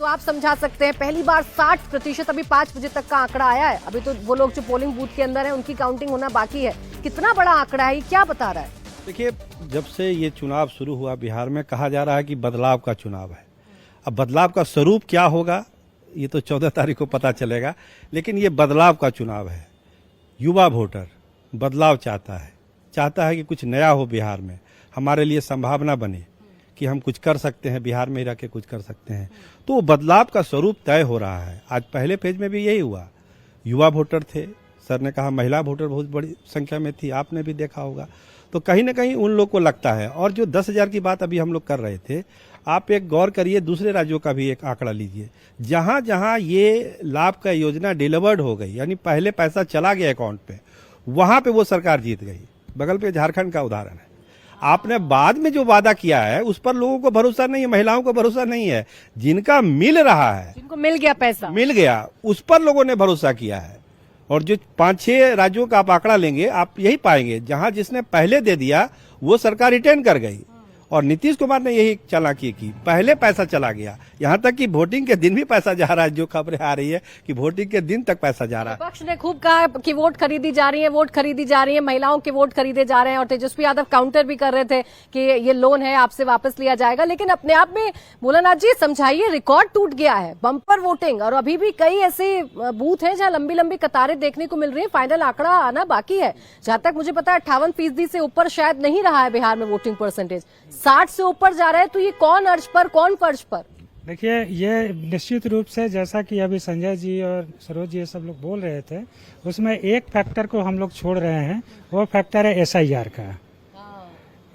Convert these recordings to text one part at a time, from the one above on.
तो आप समझा सकते हैं, पहली बार 60%, अभी 5 बजे तक का आंकड़ा आया है। अभी तो वो लोग जो पोलिंग बूथ के अंदर है उनकी काउंटिंग होना बाकी है। कितना बड़ा आंकड़ा है, ये क्या बता रहा है? देखिए, जब से ये चुनाव शुरू हुआ बिहार में, कहा जा रहा है कि बदलाव का चुनाव है। अब बदलाव का स्वरूप क्या होगा ये तो 14 तारीख को पता चलेगा, लेकिन ये बदलाव का चुनाव है। युवा वोटर बदलाव चाहता है कि कुछ नया हो बिहार में, हमारे लिए संभावना बने कि हम कुछ कर सकते हैं, बिहार में रह के कुछ कर सकते हैं। तो वो बदलाव का स्वरूप तय हो रहा है। आज पहले फेज में भी यही हुआ, युवा वोटर थे, सर ने कहा महिला वोटर बहुत बड़ी संख्या में थी, आपने भी देखा होगा। तो कहीं ना कहीं उन लोग को लगता है। और जो 10,000 की बात अभी हम लोग कर रहे थे, आप एक गौर करिए, दूसरे राज्यों का भी एक आंकड़ा लीजिए। जहां जहां ये लाभ का योजना डिलीवर्ड हो गई, यानी पहले पैसा चला गया अकाउंट पे, वहां पे वो सरकार जीत गई। बगल पे झारखंड का उदाहरण है। आपने बाद में जो वादा किया है उस पर लोगों को भरोसा नहीं है, महिलाओं को भरोसा नहीं है। जिनका मिल रहा है, जिनको मिल गया पैसा, मिल गया, उस पर लोगों ने भरोसा किया है। और जो 5-6 राज्यों का आप आंकड़ा लेंगे, आप यही पाएंगे जहां जिसने पहले दे दिया वो सरकार रिटर्न कर गई। और नीतीश कुमार ने यही चालाकी की, पहले पैसा चला गया। यहां तक कि वोटिंग के दिन भी पैसा जा रहा है। जो खबरें आ रही है कि वोटिंग के दिन तक पैसा जा रहा है। विपक्ष ने खूब कहा कि वोट खरीदी जा रही है, वोट खरीदी जा रही है, महिलाओं के वोट खरीदे जा रहे हैं। और तेजस्वी यादव काउंटर भी कर रहे थे कि ये लोन है, आपसे वापस लिया जाएगा। लेकिन अपने आप में भोलानाथ जी समझाइए, रिकॉर्ड टूट गया है, बम्पर वोटिंग, और अभी भी कई ऐसे बूथ हैं जहां लंबी लंबी कतारें देखने को मिल रही है। फाइनल आंकड़ा आना बाकी है। जहां तक मुझे पता है 58% से ऊपर शायद नहीं रहा है बिहार में वोटिंग परसेंटेज, 60 से ऊपर जा रहा है। तो ये कौन अर्ज पर, कौन फर्ज पर? देखिए, ये निश्चित रूप से जैसा कि अभी संजय जी और सरोज जी ये सब लोग बोल रहे थे, उसमें एक फैक्टर को हम लोग छोड़ रहे हैं। वो फैक्टर है SIR का।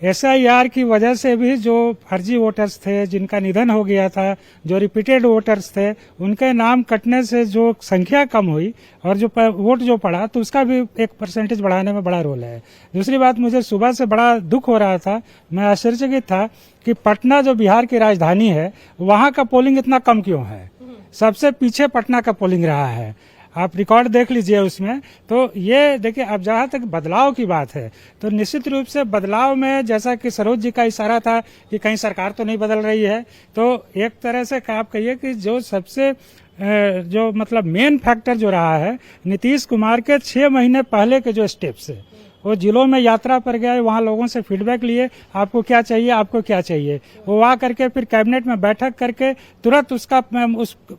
SIR की वजह से भी जो फर्जी वोटर्स थे, जिनका निधन हो गया था, जो रिपीटेड वोटर्स थे, उनके नाम कटने से जो संख्या कम हुई और जो वोट जो पड़ा, तो उसका भी एक परसेंटेज बढ़ाने में बड़ा रोल है। दूसरी बात, मुझे सुबह से बड़ा दुख हो रहा था, मैं आश्चर्यचकित था कि पटना जो बिहार की राजधानी है, वहां का पोलिंग इतना कम क्यों है। सबसे पीछे पटना का पोलिंग रहा है। आप रिकॉर्ड देख लीजिए उसमें। तो ये देखिए, अब जहां तक बदलाव की बात है, तो निश्चित रूप से बदलाव में जैसा कि सरोज जी का इशारा था कि कहीं सरकार तो नहीं बदल रही है, तो एक तरह से आप कहिए कि जो सबसे जो मतलब मेन फैक्टर जो रहा है, नीतीश कुमार के 6 महीने पहले के जो स्टेप्स है, वो जिलों में यात्रा पर गए, वहाँ लोगों से फीडबैक लिए, आपको क्या चाहिए, आपको क्या चाहिए। वो वहाँ करके फिर कैबिनेट में बैठक करके तुरंत उसका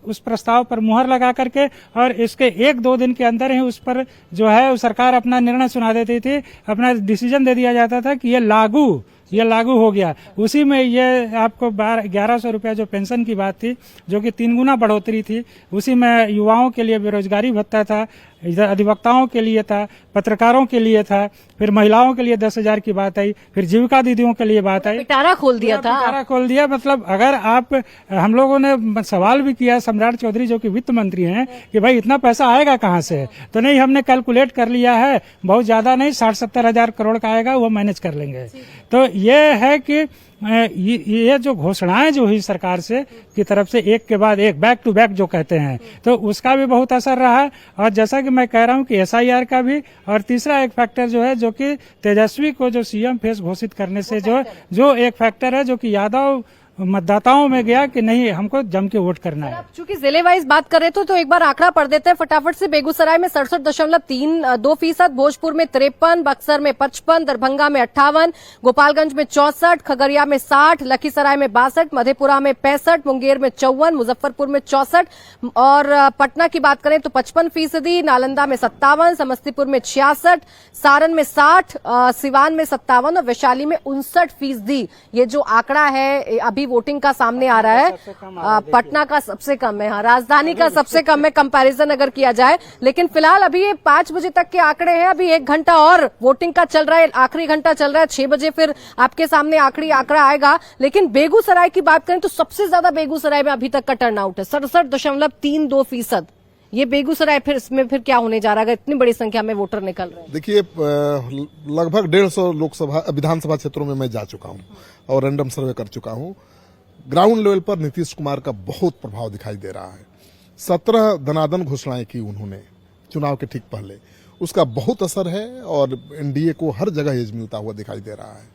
उस प्रस्ताव पर मुहर लगा करके, और इसके 1-2 दिन के अंदर ही उस पर जो है सरकार अपना निर्णय सुना देती थी, अपना डिसीजन दे दिया जाता था कि ये लागू हो गया। उसी में ये आपको 1100 रुपया जो पेंशन की बात थी, जो कि 3 गुना बढ़ोतरी थी, उसी में युवाओं के लिए बेरोजगारी भत्ता था, इधर अधिवक्ताओं के लिए था, पत्रकारों के लिए था, फिर महिलाओं के लिए 10,000 की बात आई, फिर जीविका दीदियों के लिए बात आई। पिटारा खोल दिया। मतलब अगर आप, हम लोगों ने सवाल भी किया सम्राट चौधरी जो कि वित्त मंत्री हैं कि भाई इतना पैसा आएगा कहाँ से, तो नहीं, हमने कैलकुलेट कर लिया है, बहुत ज्यादा नहीं, 60-70 हजार करोड़ का आएगा, वो मैनेज कर लेंगे। तो ये है कि ये जो घोषणाएं जो हुई सरकार से की तरफ से, एक के बाद एक, बैक टू बैक जो कहते हैं, तो उसका भी बहुत असर रहा है। और जैसा कि मैं कह रहा हूं कि SIR का भी, और तीसरा एक फैक्टर जो है, जो कि तेजस्वी को जो CM फेस घोषित करने से जो एक फैक्टर है, जो कि यादव मतदाताओं में गया कि नहीं, हमको जम के वोट करना है। चूंकि जिले वाइज बात कर रहे थे, तो एक बार आंकड़ा पढ़ देते हैं फटाफट से। बेगूसराय में 67.32%, भोजपुर में 53%, बक्सर में 55%, दरभंगा में 58%, गोपालगंज में 64%, खगड़िया में 60%, लखीसराय में 62%, मधेपुरा में 65%, मुंगेर में 54%, मुजफ्फरपुर में 64%, और पटना की बात करें तो 55%, नालंदा में 57%, समस्तीपुर में 66%, सारण में 60%, सिवान में 57% और वैशाली में 59%। ये जो आंकड़ा है अभी वोटिंग का सामने आ रहा है, पटना का सबसे कम है, हाँ, राजधानी का सबसे कम है कंपैरिजन अगर किया जाए। लेकिन फिलहाल अभी ये 5 बजे तक के आंकड़े हैं, अभी 1 घंटा और वोटिंग का चल रहा है, आखिरी घंटा चल रहा है। 6 बजे फिर आपके सामने आखिरी आंकड़ा आएगा। लेकिन बेगूसराय की बात करें तो सबसे ज्यादा बेगूसराय में अभी तक का टर्नआउट है, 67.32%। ये बेगूसराय फिर इसमें फिर क्या होने जा रहा है, इतनी बड़ी संख्या में वोटर निकल रहे हैं? देखिए, लगभग 150 लोकसभा विधानसभा क्षेत्रों में मैं जा चुका हूं और रैंडम सर्वे कर चुका हूं। ग्राउंड लेवल पर नीतीश कुमार का बहुत प्रभाव दिखाई दे रहा है। 17 दनादन घोषणाएं की उन्होंने चुनाव के ठीक पहले, उसका बहुत असर है और NDA को हर जगह एज मिलता हुआ दिखाई दे रहा है।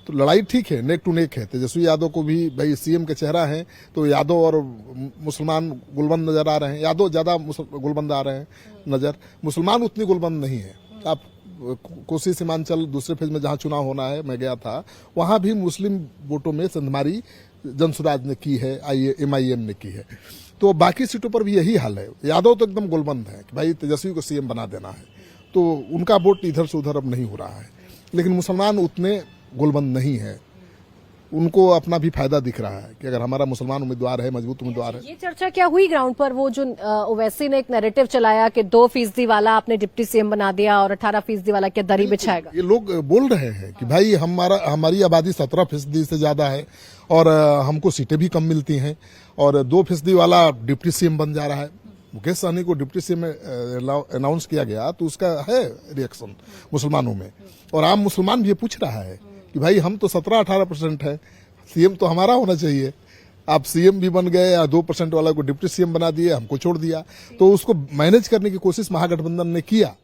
तो लड़ाई ठीक है, नेक टू नेक है। तेजस्वी यादव को भी भाई सीएम के चेहरा है, तो यादव और मुसलमान गुलबंद नजर आ रहे हैं। यादव ज्यादा गुलबंद आ रहे हैं नजर, मुसलमान उतनी गुलबंद नहीं है। आप कोसी सीमांचल दूसरे फेज में जहां चुनाव होना है, मैं गया था, वहां भी मुस्लिम वोटों में संधमारी जनसुराज ने की है, MIM ने की है। तो बाकी सीटों पर भी यही हाल है। यादव तो एकदम गोलबंद है कि भाई तेजस्वी को सीएम बना देना है, तो उनका वोट इधर से उधर अब नहीं हो रहा है। लेकिन मुसलमान उतने गोलबंद नहीं है, उनको अपना भी फायदा दिख रहा है कि अगर हमारा मुसलमान उम्मीदवार है, मजबूत उम्मीदवार है। ये चर्चा क्या हुई ग्राउंड पर? वो जो ओवैसी ने एक नैरेटिव चलाया कि 2% वाला आपने डिप्टी सीएम बना दिया और 18% वाला क्या दरी बिछाएगा? ये लोग बोल रहे हैं कि भाई हमारी आबादी 17% से ज्यादा है और हमको सीटें भी कम मिलती हैं, और 2% वाला डिप्टी सीएम बन जा रहा है। मुकेश सहनी को डिप्टी सीएम अनाउंस किया गया तो उसका है रिएक्शन मुसलमानों में, और आम मुसलमान भी ये पूछ रहा है कि भाई हम तो 17-18% है, सीएम तो हमारा होना चाहिए। आप सीएम भी बन गए, या 2% वाला को डिप्टी सीएम बना दिए, हमको छोड़ दिया। तो उसको मैनेज करने की कोशिश महागठबंधन ने किया।